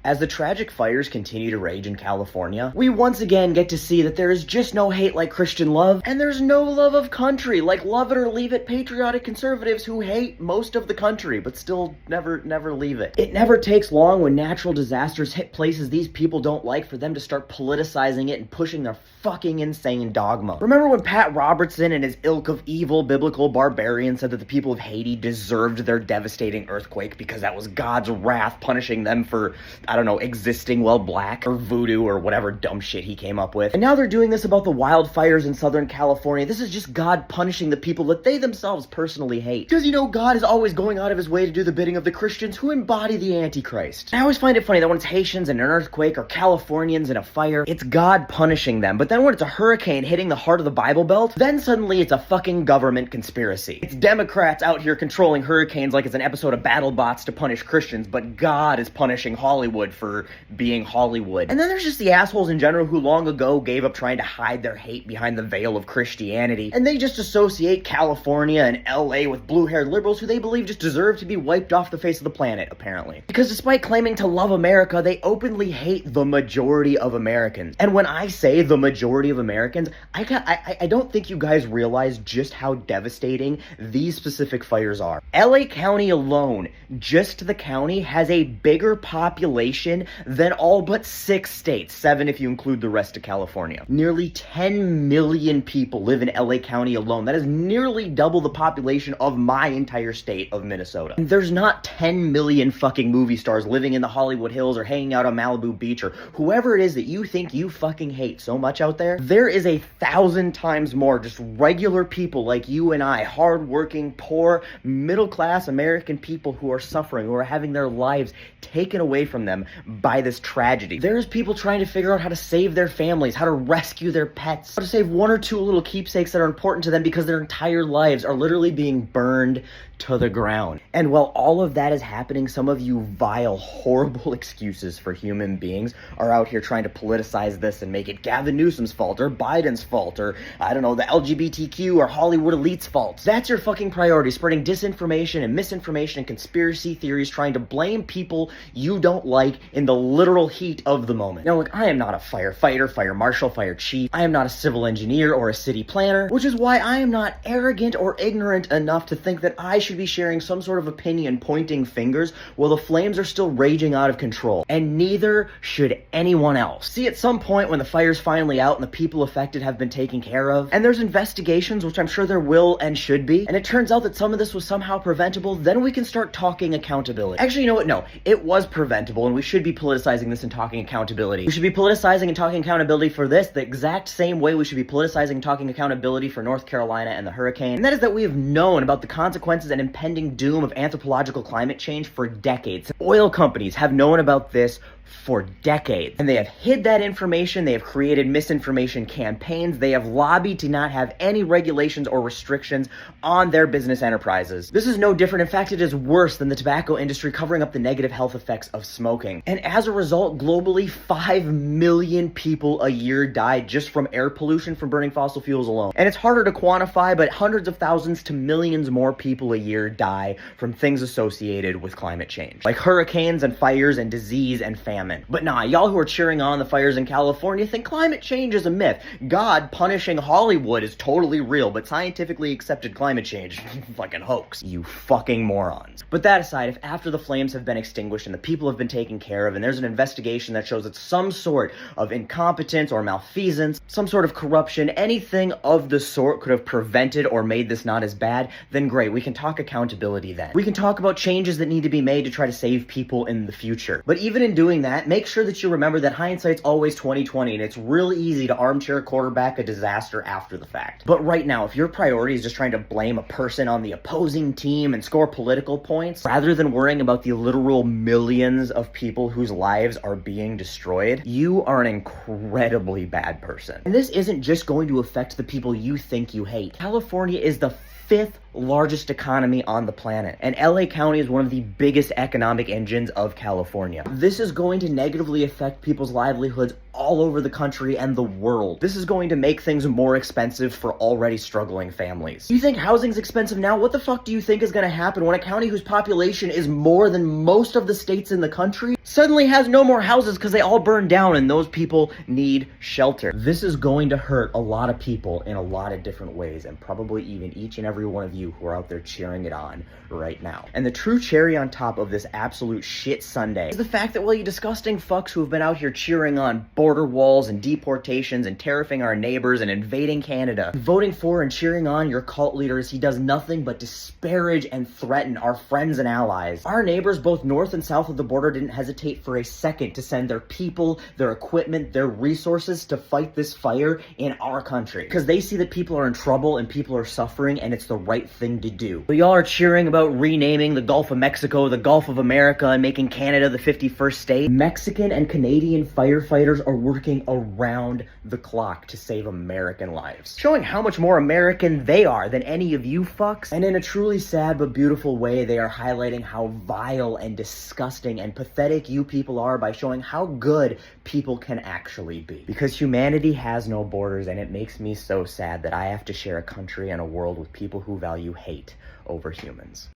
As the tragic fires continue to rage in California, we once again get to see that there is just no hate like Christian love, and there's no love of country like love it or leave it patriotic conservatives who hate most of the country but still never leave it. It never takes long when natural disasters hit places these people don't like for them to start politicizing it and pushing their fucking insane dogma. Remember when Pat Robertson and his ilk of evil biblical barbarians said that the people of Haiti deserved their devastating earthquake because that was God's wrath punishing them for, I don't know, existing while black, or voodoo, or whatever dumb shit he came up with. And now they're doing this about the wildfires in Southern California. This is just God punishing the people that they themselves personally hate. Because, you know, God is always going out of his way to do the bidding of the Christians who embody the Antichrist. I always find it funny that when it's Haitians in an earthquake or Californians in a fire, it's God punishing them. But then when it's a hurricane hitting the heart of the Bible Belt, then suddenly it's a fucking government conspiracy. It's Democrats out here controlling hurricanes like it's an episode of BattleBots to punish Christians, but God is punishing Hollywood for being Hollywood. And then there's just the assholes in general who long ago gave up trying to hide their hate behind the veil of Christianity, and they just associate California and LA with blue-haired liberals who they believe just deserve to be wiped off the face of the planet, apparently. Because despite claiming to love America, they openly hate the majority of Americans. And when I say the majority of Americans, I don't think you guys realize just how devastating these specific fires are. LA County alone, just the county, has a bigger population than all but 6 states, 7 if you include the rest of California. Nearly 10 million people live in LA County alone. That is nearly double the population of my entire state of Minnesota. And there's not 10 million fucking movie stars living in the Hollywood Hills or hanging out on Malibu Beach or whoever it is that you think you fucking hate so much out there. There is 1,000 times more just regular people like you and I, hardworking, poor, middle-class American people who are suffering, who are having their lives taken away from them by this tragedy. There's people trying to figure out how to save their families, how to rescue their pets, how to save 1 or 2 little keepsakes that are important to them because their entire lives are literally being burned to the ground. And while all of that is happening, some of you vile, horrible excuses for human beings are out here trying to politicize this and make it Gavin Newsom's fault or Biden's fault or, I don't know, the LGBTQ or Hollywood elite's fault. That's your fucking priority, spreading disinformation and misinformation and conspiracy theories, trying to blame people you don't like in the literal heat of the moment. Now, look, I am not a firefighter, fire marshal, fire chief. I am not a civil engineer or a city planner, which is why I am not arrogant or ignorant enough to think that I should be sharing some sort of opinion pointing fingers while the flames are still raging out of control. And neither should anyone else. See, at some point when the fire's finally out and the people affected have been taken care of, and there's investigations, which I'm sure there will and should be, and it turns out that some of this was somehow preventable, then we can start talking accountability. Actually, you know what? No, it was preventable, and we should be politicizing this and talking accountability. We should be politicizing and talking accountability for this the exact same way we should be politicizing and talking accountability for North Carolina and the hurricane. And that is that we have known about the consequences and impending doom of anthropological climate change for decades. Oil companies have known about this for decades, and they have hid that information. They have created misinformation campaigns. They have lobbied to not have any regulations or restrictions on their business enterprises. This is no different. In fact, it is worse than the tobacco industry covering up the negative health effects of smoking. And as a result, globally, 5 million people a year die just from air pollution from burning fossil fuels alone. And it's harder to quantify, but hundreds of thousands to millions more people a year die from things associated with climate change, like hurricanes and fires and disease and famine. But nah, y'all who are cheering on the fires in California think climate change is a myth. God punishing Hollywood is totally real, but scientifically accepted climate change, fucking hoax. You fucking morons. But that aside, if after the flames have been extinguished and the people have been taken care of, and there's an investigation that shows that some sort of incompetence or malfeasance, some sort of corruption, anything of the sort could have prevented or made this not as bad, then great, we can talk accountability then. We can talk about changes that need to be made to try to save people in the future. But even in doing that, make sure that you remember that hindsight's always 20/20, and it's real easy to armchair quarterback a disaster after the fact. But right now, if your priority is just trying to blame a person on the opposing team and score political points, rather than worrying about the literal millions of people whose lives are being destroyed, you are an incredibly bad person. And this isn't just going to affect the people you think you hate. California is the fifth largest economy on the planet, and LA County is one of the biggest economic engines of California. This is going to negatively affect people's livelihoods all over the country and the world. This is going to make things more expensive for already struggling families. You think housing's expensive now? What the fuck do you think is gonna happen when a county whose population is more than most of the states in the country suddenly has no more houses because they all burned down and those people need shelter? This is going to hurt a lot of people in a lot of different ways, and probably even each and every one of you who are out there cheering it on right now. And the true cherry on top of this absolute shit Sunday is the fact that, well, you disgusting fucks who have been out here cheering on border walls and deportations and tariffing our neighbors and invading Canada, voting for and cheering on your cult leader as he does nothing but disparage and threaten our friends and allies. Our neighbors, both north and south of the border, didn't hesitate for a second to send their people, their equipment, their resources to fight this fire in our country, because they see that people are in trouble and people are suffering, and it's the right thing to do. But y'all are cheering about renaming the Gulf of Mexico the Gulf of America and making Canada the 51st state. Mexican and Canadian firefighters are working around the clock to save American lives, showing how much more American they are than any of you fucks. And in a truly sad but beautiful way, they are highlighting how vile and disgusting and pathetic you people are by showing how good people can actually be. Because humanity has no borders, and it makes me so sad that I have to share a country and a world with people who value hate over humans.